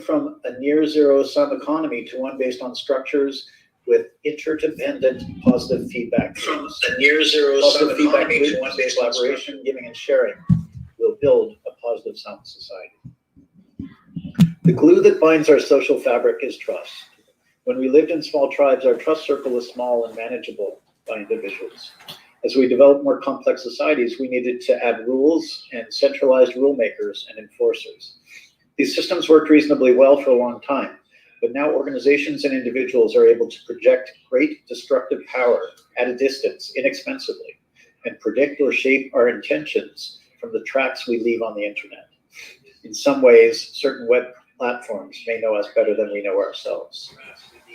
from a near zero sum economy to one based on structures with interdependent positive feedback. From a near zero sum economy to one based on collaboration, giving and sharing will build a positive sum society. The glue that binds our social fabric is trust. When we lived in small tribes, our trust circle was small and manageable by individuals. As we developed more complex societies, we needed to add rules and centralized rule makers and enforcers. These systems worked reasonably well for a long time, but now organizations and individuals are able to project great destructive power at a distance inexpensively and predict or shape our intentions from the tracks we leave on the internet. In some ways, certain web platforms may know us better than we know ourselves.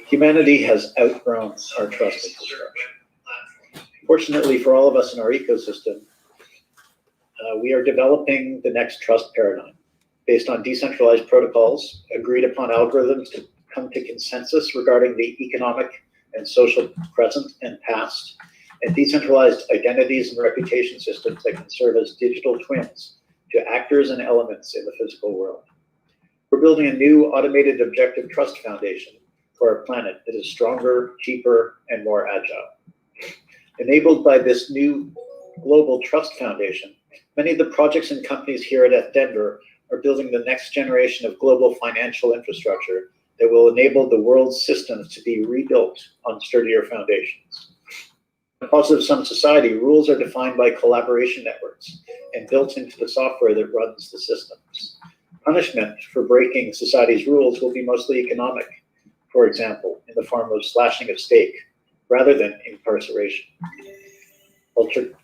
Humanity has outgrown our trust infrastructure. Fortunately for all of us in our ecosystem, we are developing the next trust paradigm based on decentralized protocols, agreed upon algorithms to come to consensus regarding the economic and social present and past, and decentralized identities and reputation systems that can serve as digital twins to actors and elements in the physical world. We're building a new automated objective trust foundation for our planet that is stronger, cheaper, and more agile. Enabled by this new global trust foundation, many of the projects and companies here at ETH Denver are building the next generation of global financial infrastructure that will enable the world's systems to be rebuilt on sturdier foundations. In a positive sum society, rules are defined by collaboration networks and built into the software that runs the systems. Punishment for breaking society's rules will be mostly economic, for example, in the form of slashing of stake, rather than incarceration.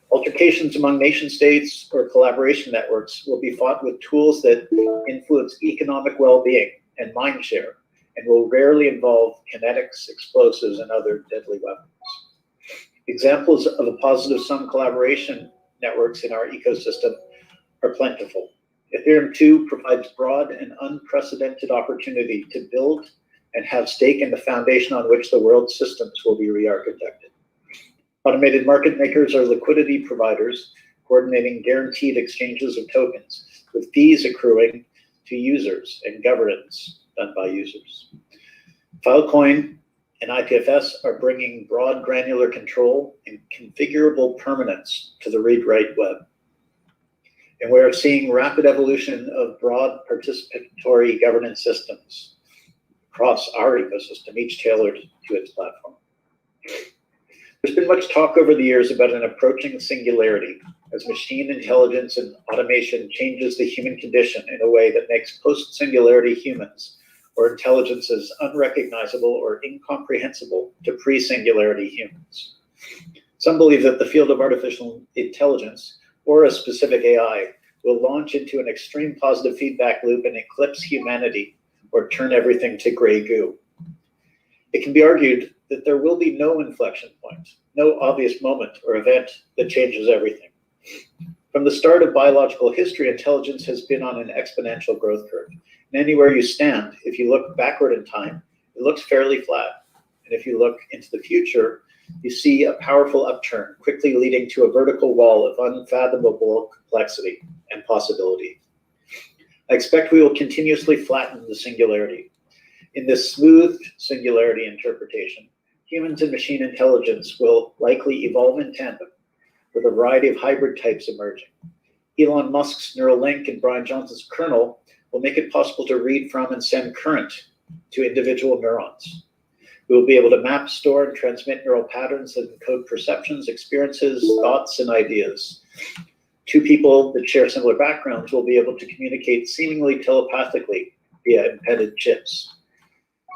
Altercations among nation states or collaboration networks will be fought with tools that influence economic well-being and mind share, and will rarely involve kinetics, explosives, and other deadly weapons. Examples of a positive sum collaboration networks in our ecosystem are plentiful. Ethereum 2 provides broad and unprecedented opportunity to build and have stake in the foundation on which the world's systems will be re-architected. Automated market makers are liquidity providers coordinating guaranteed exchanges of tokens, with fees accruing to users and governance done by users. Filecoin and IPFS are bringing broad granular control and configurable permanence to the read-write web. And we are seeing rapid evolution of broad participatory governance systems across our ecosystem, each tailored to its platform. There's been much talk over the years about an approaching singularity as machine intelligence and automation changes the human condition in a way that makes post-singularity humans or intelligences unrecognizable or incomprehensible to pre-singularity humans. Some believe that the field of artificial intelligence or a specific AI will launch into an extreme positive feedback loop and eclipse humanity or turn everything to gray goo. It can be argued that there will be no inflection point, no obvious moment or event that changes everything. From the start of biological history, intelligence has been on an exponential growth curve. And anywhere you stand, if you look backward in time, it looks fairly flat. And if you look into the future, you see a powerful upturn, quickly leading to a vertical wall of unfathomable complexity and possibility. I expect we will continuously flatten the singularity. In this smooth singularity interpretation, humans and machine intelligence will likely evolve in tandem, with a variety of hybrid types emerging. Elon Musk's Neuralink and Brian Johnson's kernel will make it possible to read from and send current to individual neurons. We will be able to map, store, and transmit neural patterns that encode perceptions, experiences, thoughts, and ideas. Two people that share similar backgrounds will be able to communicate seemingly telepathically via embedded chips.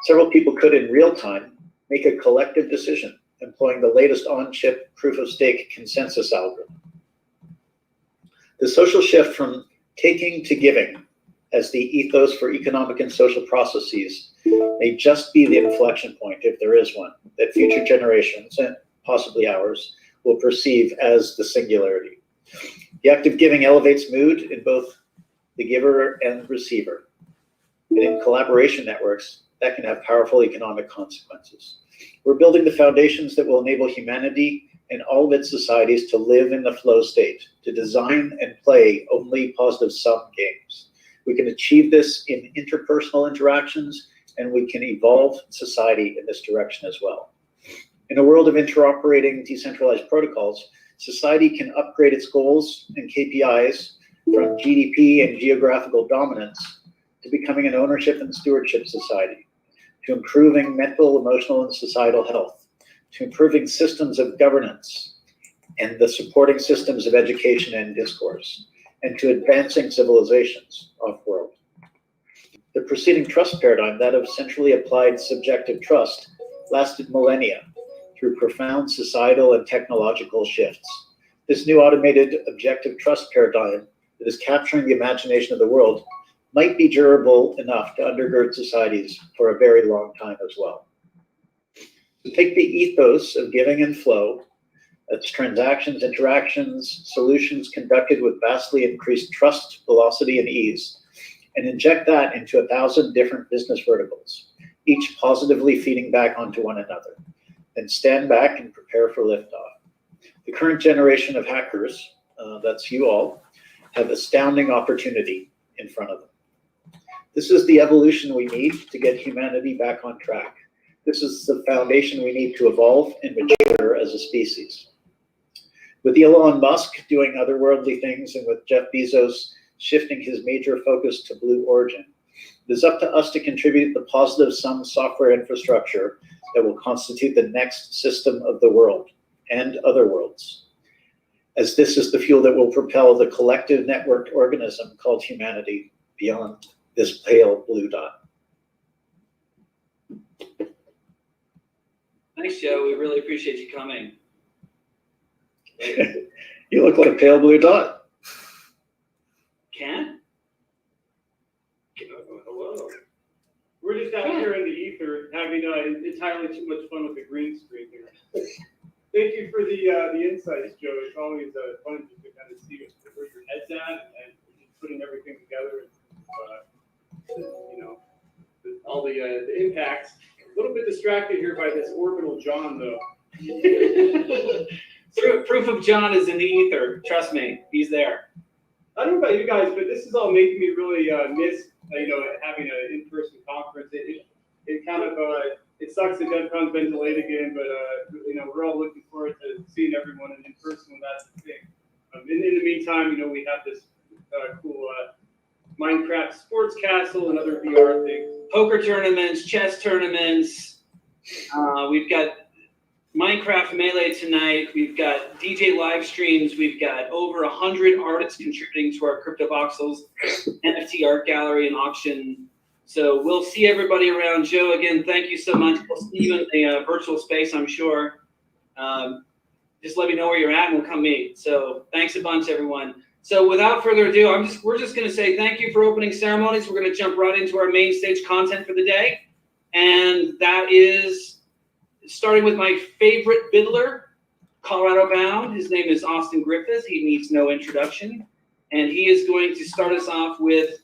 Several people could, in real time, make a collective decision employing the latest on-chip proof-of-stake consensus algorithm. The social shift from taking to giving as the ethos for economic and social processes may just be the inflection point, if there is one, that future generations, and possibly ours, will perceive as the singularity. The act of giving elevates mood in both the giver and receiver. And in collaboration networks, that can have powerful economic consequences. We're building the foundations that will enable humanity and all of its societies to live in the flow state, to design and play only positive sum games, We can achieve this in interpersonal interactions, and we can evolve society in this direction as well. In a world of interoperating decentralized protocols, society can upgrade its goals and KPIs from GDP and geographical dominance to becoming an ownership and stewardship society, to improving mental, emotional, and societal health, to improving systems of governance and the supporting systems of education and discourse, and to advancing civilizations off-world. The preceding trust paradigm, that of centrally applied subjective trust, lasted millennia through profound societal and technological shifts. This new automated objective trust paradigm that is capturing the imagination of the world might be durable enough to undergird societies for a very long time as well. So take the ethos of giving and flow, that's transactions, interactions, solutions conducted with vastly increased trust, velocity, and ease, and inject that into 1,000 different business verticals, each positively feeding back onto one another. Then stand back and prepare for liftoff. The current generation of hackers, that's you all, have astounding opportunity in front of them. This is the evolution we need to get humanity back on track. This is the foundation we need to evolve and mature as a species. With Elon Musk doing otherworldly things and with Jeff Bezos shifting his major focus to Blue Origin, it is up to us to contribute the positive sum software infrastructure that will constitute the next system of the world and other worlds, as this is the fuel that will propel the collective networked organism called humanity beyond this pale blue dot. Thanks, Joe. We really appreciate you coming. You look like a pale blue dot. Ken? Hello. We're just out here in the ether having entirely too much fun with the green screen here. Thank you for the insights, Joe. It's always fun just to kind of see where your head's at and just putting everything together. All the impacts. A little bit distracted here by this orbital John, though. Proof of John is in the ether. Trust me, he's there. I don't know about you guys, but this is all making me really miss, having an in-person conference. It kind of it sucks that DevCon's been delayed again, but we're all looking forward to seeing everyone in person when that's the thing. In the meantime, we have this cool Minecraft sports castle and other VR things. Poker tournaments, chess tournaments. We've got Minecraft Melee tonight. We've got DJ live streams. We've got over 100 artists contributing to our CryptoVoxels NFT art gallery and auction. So we'll see everybody around. Joe, again, thank you so much. We'll see you in the virtual space, I'm sure. Just let me know where you're at and we'll come meet. So thanks a bunch, everyone. So without further ado, we're just going to say thank you for opening ceremonies. We're going to jump right into our main stage content for the day. And that is starting with my favorite biddler, Colorado bound. His name is Austin Griffith. He needs no introduction. And he is going to start us off with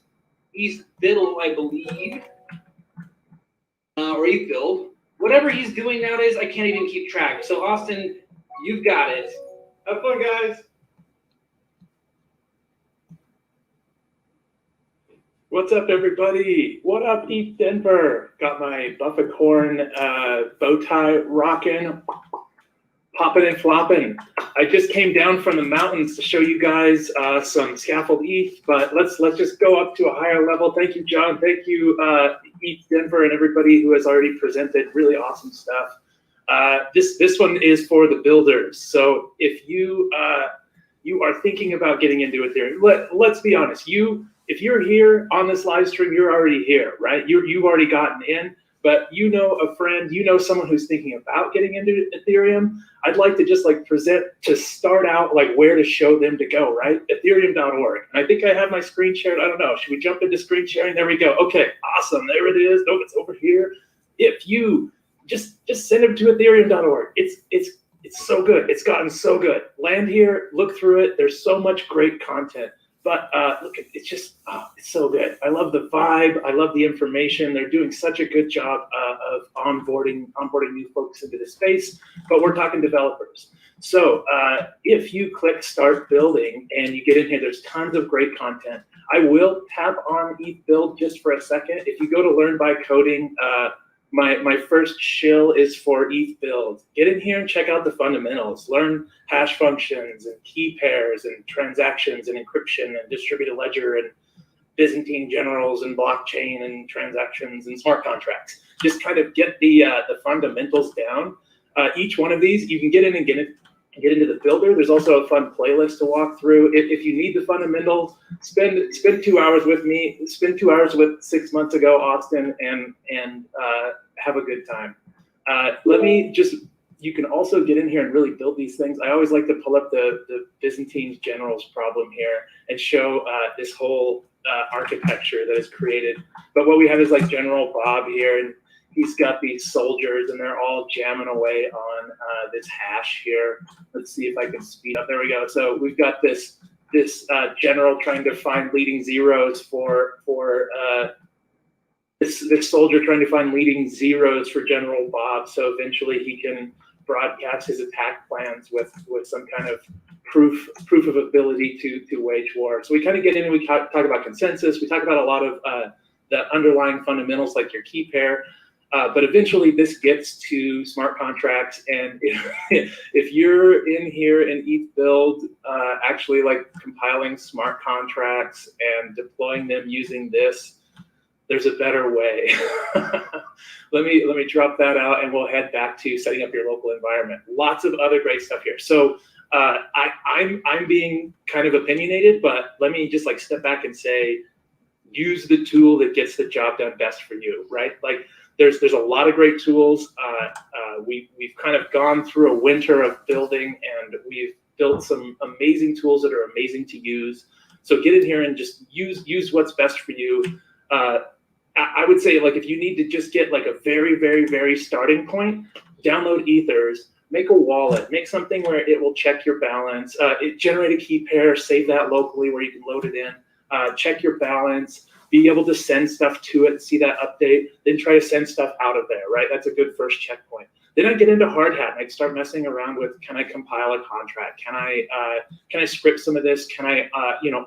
ETH Biddle, I believe. Or ETH Build. Whatever he's doing nowadays, I can't even keep track. So Austin, you've got it. Have fun, guys. What's up, everybody? What up, ETH Denver? Got my Buffett horn bow tie rocking, popping and flopping. I just came down from the mountains to show you guys some scaffold ETH, but let's just go up to a higher level. Thank you, John. Thank you, ETH Denver, and everybody who has already presented really awesome stuff. This one is for the builders. So if you are thinking about getting into Ethereum, let's be honest. If you're here on this live stream, you're already here, right? You've already gotten in, but you know a friend, you know someone who's thinking about getting into Ethereum. I'd like to just present to start out where to show them to go, right? Ethereum.org. And I think I have my screen shared. I don't know. Should we jump into screen sharing? There we go. Okay, awesome. There it is. Oh, it's over here. If you just send them to Ethereum.org. It's so good. It's gotten so good. Land here, look through it. There's so much great content. But look, it's just, it's so good. I love the vibe. I love the information. They're doing such a good job of onboarding new folks into the space, but we're talking developers. So if you click start building and you get in here, there's tons of great content. I will tap on ETH build just for a second. If you go to learn by coding, my first shill is for ETH build. Get in here and check out the fundamentals. Learn hash functions and key pairs and transactions and encryption and distributed ledger and Byzantine generals and blockchain and transactions and smart contracts. Just kind of get the fundamentals down. Each one of these, you can get in and get into the builder. There's also a fun playlist to walk through. If you need the fundamentals, spend 2 hours with me. Spend 2 hours with 6 months ago Austin and have a good time. You can also get in here and really build these things. I always like to pull up the Byzantine generals problem here and show this whole architecture that is created. But what we have is like General Bob here, and he's got these soldiers and they're all jamming away on this hash here. Let's see if I can speed up. There we go. So we've got this general trying to find leading zeros for this soldier trying to find leading zeros for General Bob. So eventually he can broadcast his attack plans with some kind of proof of ability to wage war. So we kind of get in and we talk about consensus. We talk about a lot of the underlying fundamentals like your key pair. But eventually this gets to smart contracts, and if you're in here in ETH build, actually like compiling smart contracts and deploying them using this, there's a better way. Let me drop that out, and we'll head back to setting up your local environment. Lots of other great stuff here. So I'm being kind of opinionated, but let me just like step back and say, use the tool that gets the job done best for you, right? Like there's a lot of great tools. We've kind of gone through a winter of building, and we've built some amazing tools that are amazing to use. So get in here and just use what's best for you. I would say, like, if you need to just get like a very, very, very starting point, download Ethers, make a wallet, make something where it will check your balance, generate a key pair, save that locally where you can load it in, check your balance, be able to send stuff to it, see that update, then try to send stuff out of there, right? That's a good first checkpoint. Then I get into hard hat and I start messing around with, can I compile a contract? Can I script some of this? Can I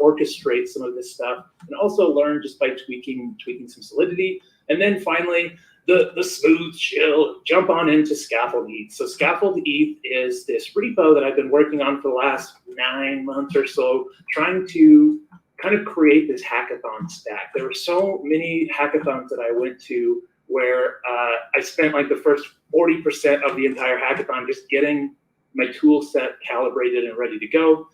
orchestrate some of this stuff? And also learn just by tweaking some solidity. And then finally, the smooth chill, jump on into Scaffold ETH. So Scaffold ETH is this repo that I've been working on for the last 9 months or so, trying to kind of create this hackathon stack. There were so many hackathons that I went to where I spent like the first 40% of the entire hackathon just getting my tool set calibrated and ready to go.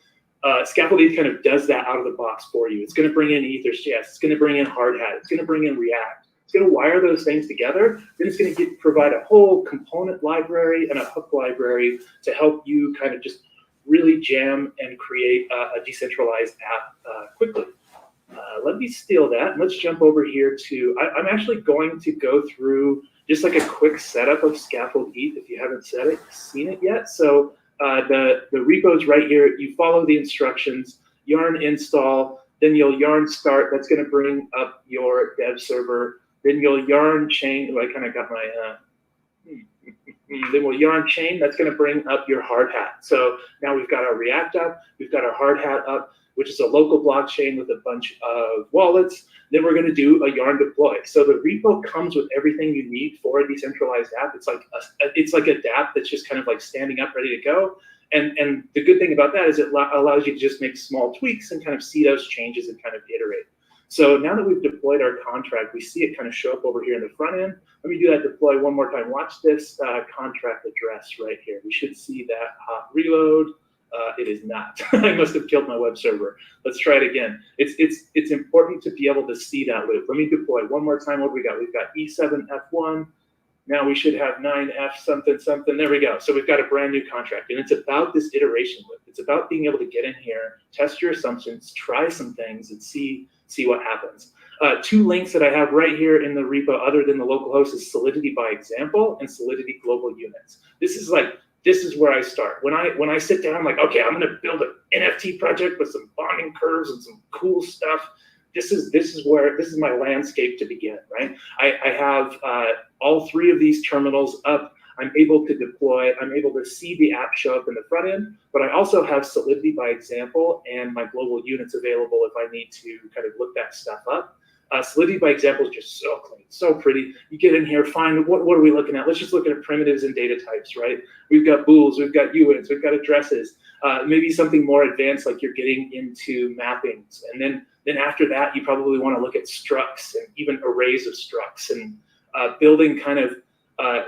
Scaffold ETH kind of does that out of the box for you. It's going to bring in Ethers.js. It's going to bring in Hardhat. It's going to bring in React. It's going to wire those things together. Then it's going to provide a whole component library and a hook library to help you kind of just really jam and create a decentralized app quickly. Let me steal that. Let's jump over here to, I'm actually going to go through just like a quick setup of Scaffold ETH if you haven't seen it yet. So the repo's right here. You follow the instructions, yarn install, then you'll yarn start. That's going to bring up your dev server. Then you'll yarn chain. Oh, I kind of got my, then we'll yarn chain. That's going to bring up your hard hat. So now we've got our React up. We've got our hard hat up, which is a local blockchain with a bunch of wallets. Then we're going to do a yarn deploy. So the repo comes with everything you need for a decentralized app. It's like a dApp that's just kind of like standing up, ready to go. And the good thing about that is it allows you to just make small tweaks and kind of see those changes and kind of iterate. So now that we've deployed our contract, we see it kind of show up over here in the front end. Let me do that deploy one more time. Watch this contract address right here. We should see that hot reload. It is not. I must have killed my web server. Let's try it again. It's important to be able to see that loop. Let me deploy one more time. What do we got? We've got E7F1. Now we should have 9F something something. There we go. So we've got a brand new contract, and it's about this iteration loop. It's about being able to get in here, test your assumptions, try some things, and see what happens. 2 links that I have right here in the repo, other than the local host, is Solidity by Example and Solidity Global Units. This is like this is where I start. When I sit down, I'm like, okay, I'm gonna build an NFT project with some bonding curves and some cool stuff. This is my landscape to begin, right? I have all 3 of these terminals up. I'm able to deploy, I'm able to see the app show up in the front end, but I also have Solidity by example and my global units available if I need to kind of look that stuff up. Solidity by example is just so clean, so pretty. You get in here, find what are we looking at? Let's just look at primitives and data types, right? We've got bools, we've got units, we've got addresses, maybe something more advanced like you're getting into mappings. And then after that, you probably want to look at structs and even arrays of structs and building kind of,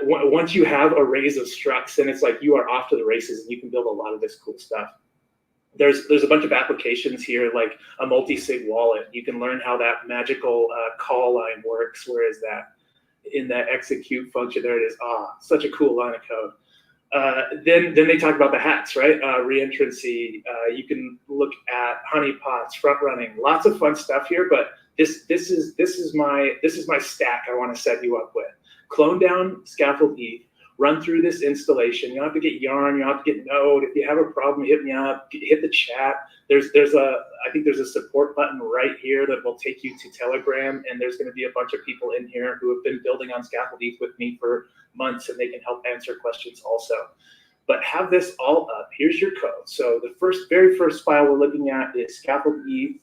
once you have arrays of structs, then it's like you are off to the races and you can build a lot of this cool stuff. There's a bunch of applications here, like a multi-sig wallet. You can learn how that magical call line works. Where is that? In that execute function, there it is. Such a cool line of code. Then they talk about the hats, right? Reentrancy. You can look at honeypots, front running, lots of fun stuff here. But this is my stack I want to set you up with. Clone down Scaffold ETH, run through this installation. You don't have to get Yarn, you don't have to get Node. If you have a problem, hit me up, hit the chat. I think there's a support button right here that will take you to Telegram, and there's gonna be a bunch of people in here who have been building on Scaffold ETH with me for months, and they can help answer questions also. But have this all up. Here's your code. So the very first file we're looking at is Scaffold ETH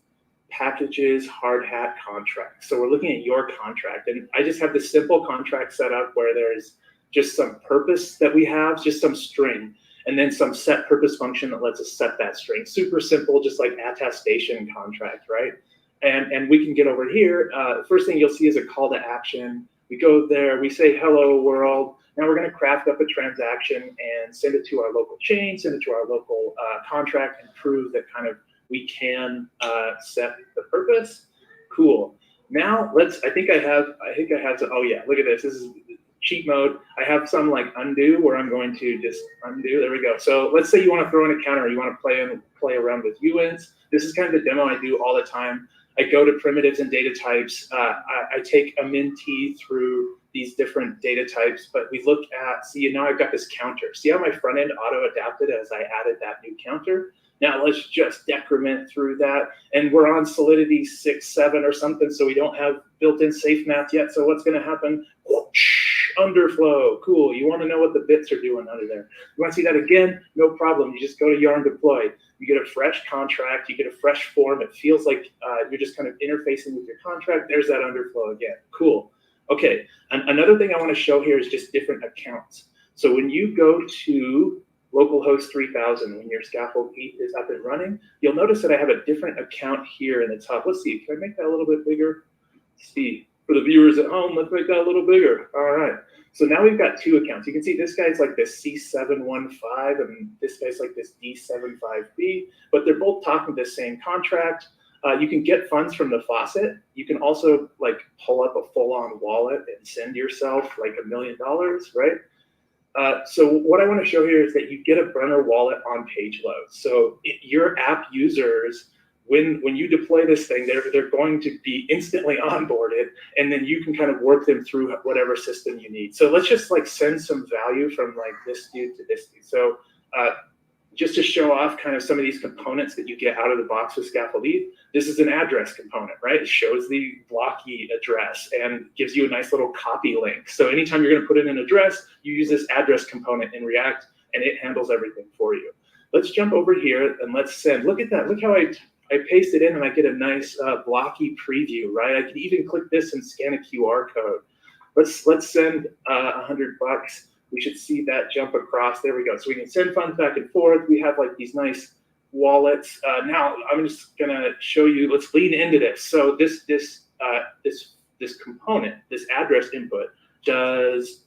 packages hard hat contract. So we're looking at your contract, and I just have this simple contract set up where there's just some purpose that we have, just some string, and then some set purpose function that lets us set that string. Super simple, just like attestation contract, right? And we can get over here. First thing you'll see is a call to action. We go there, we say hello world. Now we're going to craft up a transaction and send it to our local chain, send it to our local contract, and prove that kind of we can set the purpose. Cool. Now I think I have to, oh yeah, look at this. This is cheat mode. I have some like undo where I'm going to just undo. There we go. So let's say you want to throw in a counter, you want to play around with UINs. This is kind of the demo I do all the time. I go to primitives and data types. I take a min-t through these different data types, but we look at, see, now I've got this counter. See how my front end auto-adapted as I added that new counter? Now let's just decrement through that. And we're on Solidity 6, 7 or something, so we don't have built-in safe math yet. So what's gonna happen? Whoosh, underflow, cool. You wanna know what the bits are doing under there. You wanna see that again? No problem, you just go to yarn deploy. You get a fresh contract, you get a fresh form. It feels like you're just kind of interfacing with your contract. There's that underflow again, cool. Okay, another thing I wanna show here is just different accounts. So when you go to localhost 3000, when your Scaffold ETH is up and running, you'll notice that I have a different account here in the top. Let's see, can I make that a little bit bigger? Let's see, for the viewers at home, let's make that a little bigger. All right, so now we've got 2 accounts. You can see this guy's like this C715 and this guy's like this D75B, but they're both talking the same contract. You can get funds from the faucet. You can also like pull up a full-on wallet and send yourself like $1 million, right? So what I want to show here is that you get a burner wallet on page load. So your app users, when you deploy this thing, they're going to be instantly onboarded, and then you can kind of work them through whatever system you need. So let's just like send some value from like this dude to this dude. So just to show off kind of some of these components that you get out of the box with Scaffold ETH, this is an address component, right? It shows the blocky address and gives you a nice little copy link. So anytime you're gonna put in an address, you use this address component in React and it handles everything for you. Let's jump over here and let's send. Look at that, look how I paste it in and I get a nice blocky preview, right? I can even click this and scan a QR code. Let's send $100. We should see that jump across. There we go. So we can send funds back and forth. We have like these nice wallets. Now I'm just gonna show you. Let's lean into this. So this component, this address input, does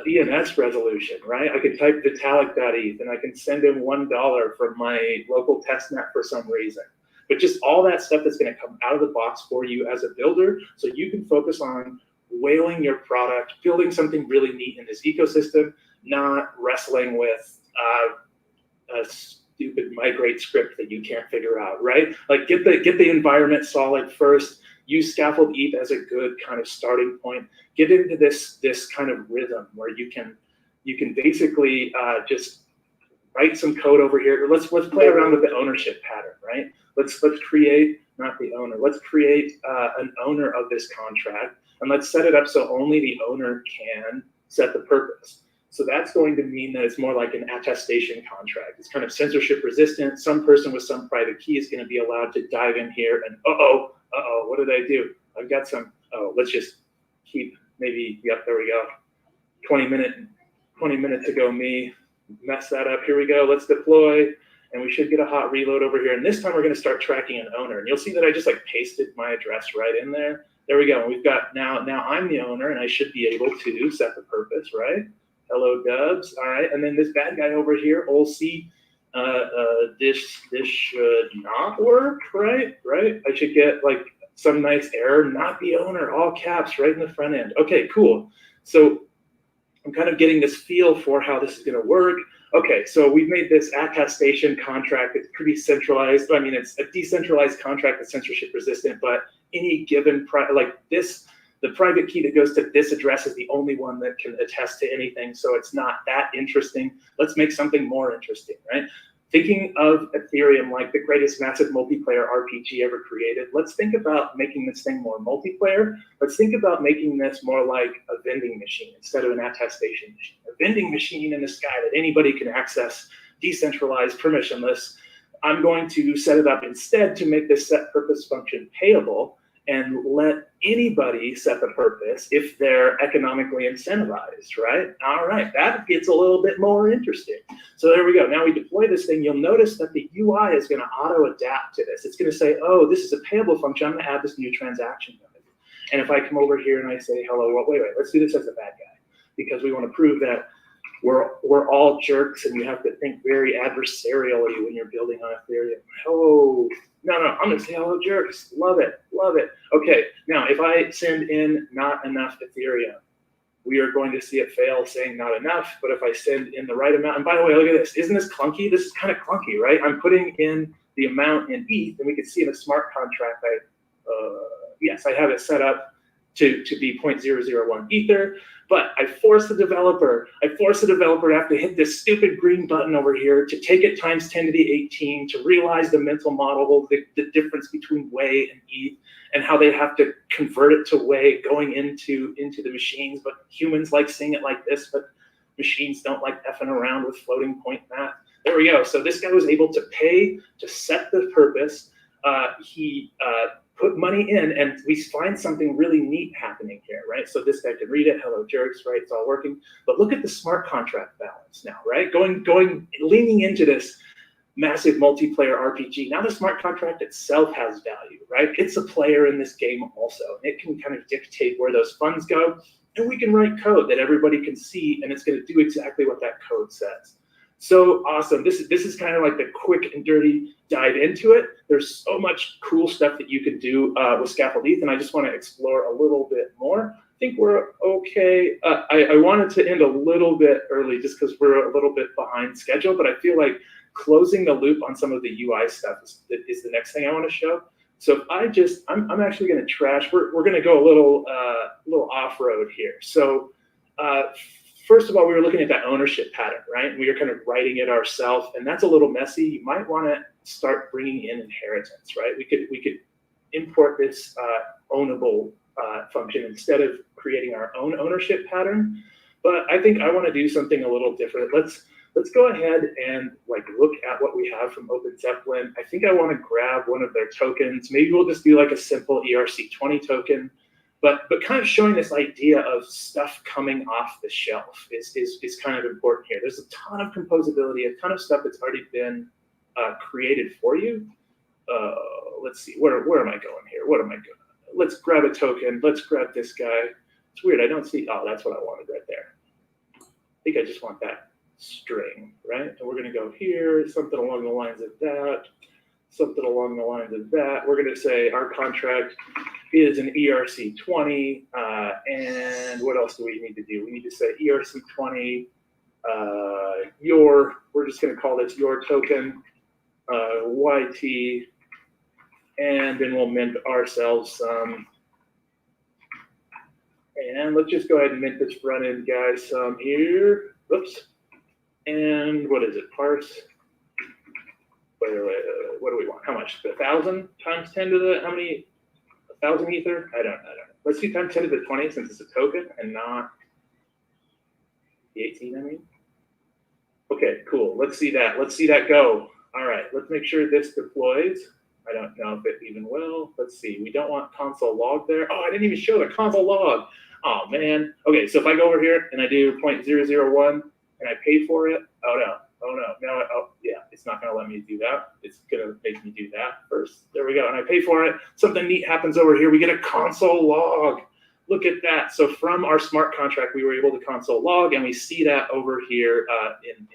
ENS resolution, right? I can type vitalik.eth and I can send him $1 from my local testnet for some reason. But just all that stuff that's going to come out of the box for you as a builder, so you can focus on whaling your product, building something really neat in this ecosystem, not wrestling with a stupid migrate script that you can't figure out, right? Like get the environment solid first, use Scaffold ETH as a good kind of starting point, get into this kind of rhythm where you can you can basically just write some code over here. Let's play around with the ownership pattern, right? Let's create, not the owner, let's create an owner of this contract, and let's set it up so only the owner can set the purpose. So that's going to mean that it's more like an attestation contract. It's kind of censorship resistant. Some person with some private key is going to be allowed to dive in here and, what did I do? I've got some, let's just keep maybe, yep, there we go. 20 minute to go me, mess that up. Here we go, let's deploy. And we should get a hot reload over here. And this time we're going to start tracking an owner. And you'll see that I just like pasted my address right in there. There we go. We've got now I'm the owner and I should be able to set the purpose, right? Hello, Dubs. All right. And then this bad guy over here, OLC, this should not work, right? I should get like some nice error, not the owner, all caps right in the front end. Okay, cool. So I'm kind of getting this feel for how this is going to work. Okay, so we've made this attestation contract. It's pretty centralized. I mean, it's a decentralized contract that's censorship resistant, but any given, the private key that goes to this address is the only one that can attest to anything, so it's not that interesting. Let's make something more interesting, right? Thinking of Ethereum like the greatest massive multiplayer RPG ever created, let's think about making this thing more multiplayer. Let's think about making this more like a vending machine instead of an attestation machine. A vending machine in the sky that anybody can access, decentralized, permissionless. I'm going to set it up instead to make this set purpose function payable and let anybody set the purpose if they're economically incentivized, right? All right, that gets a little bit more interesting. So there we go. Now we deploy this thing. You'll notice that the UI is going to auto-adapt to this. It's going to say, oh, this is a payable function. I'm going to add this new transaction. And if I come over here and I say, hello, wait, let's do this as a bad guy, because we want to prove that we're all jerks and you have to think very adversarially when you're building on Ethereum. Oh, no, I'm gonna say hello jerks. Love it. Okay, now if I send in not enough Ethereum, we are going to see it fail saying not enough, but if I send in the right amount, and by the way, look at this, isn't this clunky? This is kind of clunky, right? I'm putting in the amount in ETH, and we can see in a smart contract, yes, I have it set up to be 0.001 Ether, but I force the developer to have to hit this stupid green button over here to take it times 10 to the 18 to realize the mental model, the difference between Wei and ETH, and how they have to convert it to Wei going into the machines. But humans like seeing it like this, but machines don't like effing around with floating point math. There we go. So this guy was able to pay to set the purpose. He put money in, and we find something really neat happening here, right? So this guy can read it, hello jerks, right? It's all working. But look at the smart contract balance now, right? Leaning into this massive multiplayer RPG. Now the smart contract itself has value, right? It's a player in this game also. It can kind of dictate where those funds go, and we can write code that everybody can see, and it's going to do exactly what that code says. So awesome. This is kind of like the quick and dirty dive into it. There's so much cool stuff that you can do with Scaffold ETH, and I just want to explore a little bit more. I think we're okay. I wanted to end a little bit early just because we're a little bit behind schedule, but I feel like closing the loop on some of the UI stuff is the next thing I want to show. So if I'm actually going to trash. We're going to go a little off-road here. So first of all, we were looking at that ownership pattern, right? We were kind of writing it ourselves, and that's a little messy. You might want to start bringing in inheritance, right? We could import this ownable function instead of creating our own ownership pattern. But I think I want to do something a little different. Let's go ahead and look at what we have from OpenZeppelin. I think I want to grab one of their tokens. Maybe we'll just do like a simple ERC20 token. But kind of showing this idea of stuff coming off the shelf is kind of important here. There's a ton of composability, a ton of stuff that's already been created for you. Let's see, where am I going here? What am I going? Let's grab a token. Let's grab this guy. It's weird. I don't see. Oh, that's what I wanted right there. I think I just want that string, right? And we're going to go here, something along the lines of that. Something along the lines of that. We're going to say our contract is an ERC20, and what else do we need to do? We need to say ERC20, we're just going to call this your token, YT, and then we'll mint ourselves some, And let's just go ahead and mint this front end guy some here. Oops. And what is it? Parse. Wait, what do we want? How much? 1,000 times 10 to the, how many? 1,000 ether? I don't know. Let's do times 10 to the 20 since it's a token and not the 18, I mean. Okay, cool. Let's see that. Let's see that go. All right, let's make sure this deploys. I don't know if it even will. Let's see. We don't want console log there. Oh, I didn't even show the console log. Oh, man. Okay, so if I go over here and I do 0.001 and I pay for it, oh, no. Oh, yeah, it's not going to let me do that. It's going to make me do that first. There we go. And I pay for it. Something neat happens over here. We get a console log. Look at that. So from our smart contract, we were able to console log, and we see that over here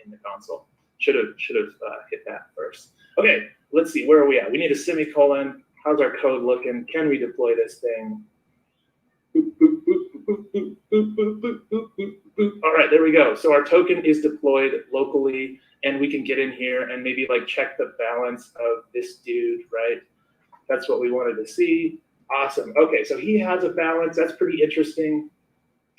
in the console. Should have hit that first. Okay, let's see. Where are we at? We need a semicolon. How's our code looking? Can we deploy this thing? Boop, boop, boop, boop, boop, boop, boop, boop, boop, boop, boop. All right, there we go. So our token is deployed locally, and we can get in here and maybe like check the balance of this dude, right? That's what we wanted to see. Awesome. Okay, so he has a balance. That's pretty interesting.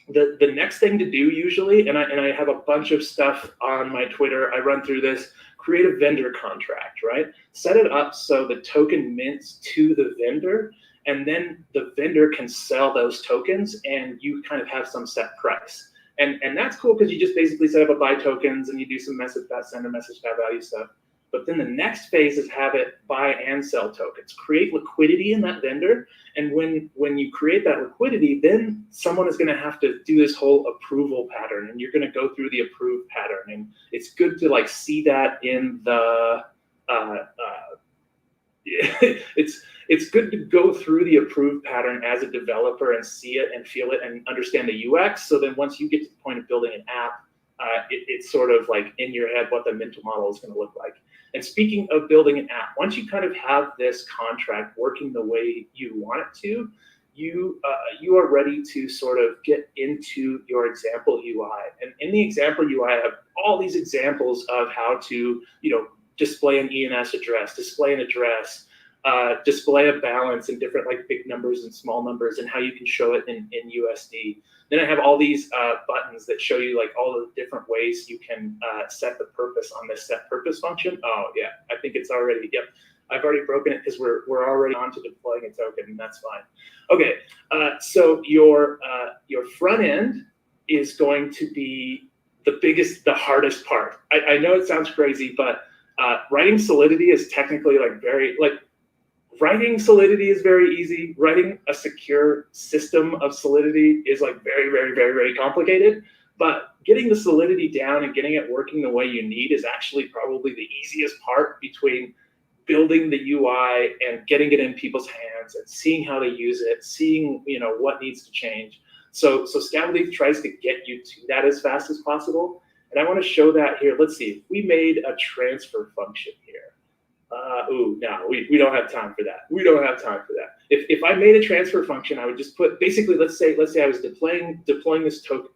The next thing to do usually, and I have a bunch of stuff on my Twitter, I run through this, create a vendor contract, right? Set it up so the token mints to the vendor, and then the vendor can sell those tokens and you kind of have some set price. And that's cool because you just basically set up a buy tokens and you do some message pass, send a message pass value stuff. But then the next phase is have it buy and sell tokens, create liquidity in that vendor. And when you create that liquidity, then someone is going to have to do this whole approval pattern, and you're going to go through the approve pattern. And it's good to like see that in the, it's good to go through the approve pattern as a developer and see it and feel it and understand the UX. So then once you get to the point of building an app, it's sort of like in your head what the mental model is going to look like. And speaking of building an app, once you kind of have this contract working the way you want it to, you are ready to sort of get into your example UI. And in the example UI, I have all these examples of how to, display an ENS address, display an address, display a balance in different like big numbers and small numbers, and how you can show it in USD. Then I have all these buttons that show you like all the different ways you can set the purpose on this set purpose function. Oh yeah, I think it's already, yep. I've already broken it because we're already on to deploying a token, and that's fine. Okay, so your front end is going to be the hardest part. I know it sounds crazy, but writing Solidity is technically writing Solidity is very easy. Writing a secure system of Solidity is like very, very, very, very complicated. But getting the Solidity down and getting it working the way you need is actually probably the easiest part between building the UI and getting it in people's hands and seeing how to use it, seeing what needs to change. So Scavleaf tries to get you to that as fast as possible. And I want to show that here. Let's see, if we made a transfer function here. No, we don't have time for that. We don't have time for that. If I made a transfer function, I would just put, basically, let's say I was deploying this token.